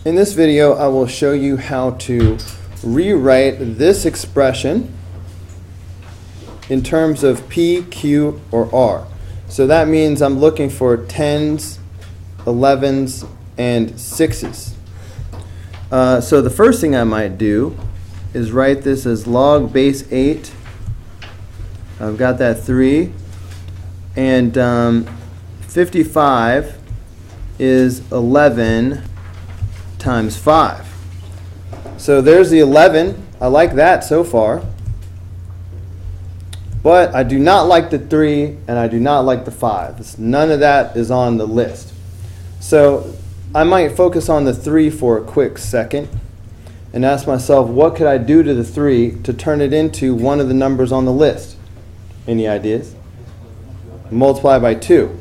In this video, I will show you how to rewrite this expression in terms of P, Q, or R. So that means I'm looking for 10s, 11s, and 6s. So the first thing I might do is write this as log base 8. I've got that 3. And 55 is 11 times 5. So there's the 11. I like that so far. But I do not like the 3 and I do not like the 5. None of that is on the list. So I might focus on the 3 for a quick second and ask myself, what could I do to the 3 to turn it into one of the numbers on the list? Any ideas? Multiply by 2.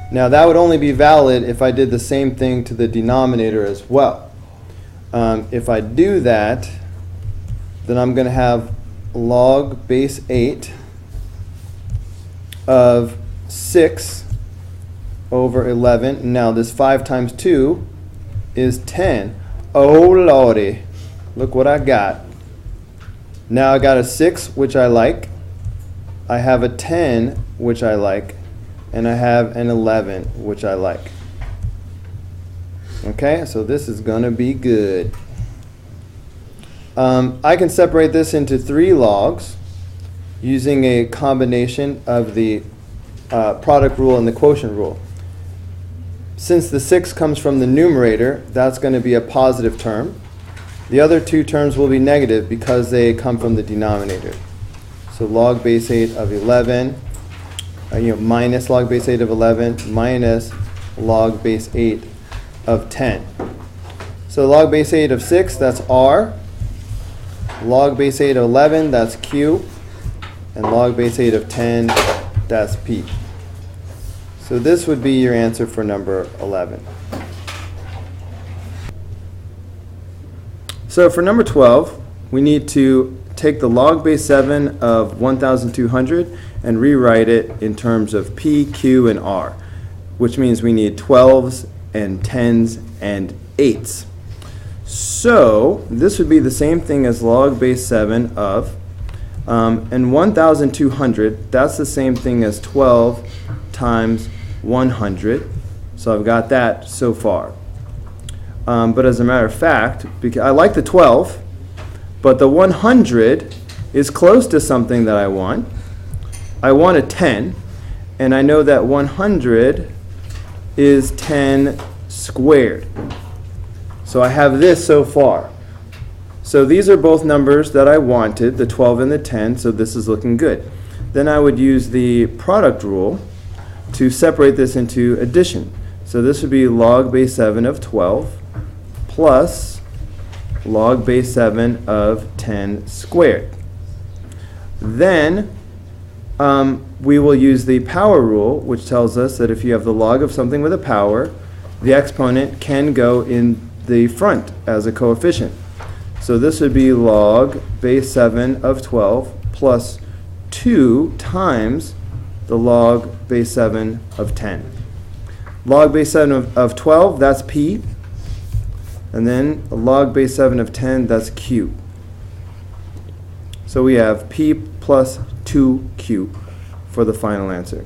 Now that would only be valid if I did the same thing to the denominator as well. If I do that, then I'm going to have log base 8 of 6 over 11. Now this 5 times 2 is 10. Oh lordy, look what I got. Now I got a 6, which I like. I have a 10, which I like. And I have an 11, which I like. Okay, so this is going to be good. I can separate this into 3 logs using a combination of the product rule and the quotient rule. Since the 6 comes from the numerator, that's going to be a positive term. The other 2 terms will be negative because they come from the denominator. So log base 8 of 11. Minus log base 8 of 11 minus log base 8 of 10. So log base 8 of 6, that's R. Log base 8 of 11, that's Q. And log base 8 of 10, that's P. So this would be your answer for number 11. So for number 12, we need to take the log base 7 of 1,200 and rewrite it in terms of P, Q, and R, which means we need 12s and 10s and 8s. So this would be the same thing as log base 7 of, and 1,200, that's the same thing as 12 times 100. So I've got that so far. But as a matter of fact, because I like the 12, but the 100 is close to something that I want. I want a 10, and I know that 100 is 10 squared. So I have this so far. So these are both numbers that I wanted, the 12 and the 10, so this is looking good. Then I would use the product rule to separate this into addition. So this would be log base 7 of 12 plus log base 7 of 10 squared. Then we will use the power rule, which tells us that if you have the log of something with a power, the exponent can go in the front as a coefficient. So this would be log base 7 of 12 plus 2 times the log base 7 of 10. Log base 7 of 12, that's P. And then log base 7 of 10, that's Q. So we have P plus 2Q for the final answer.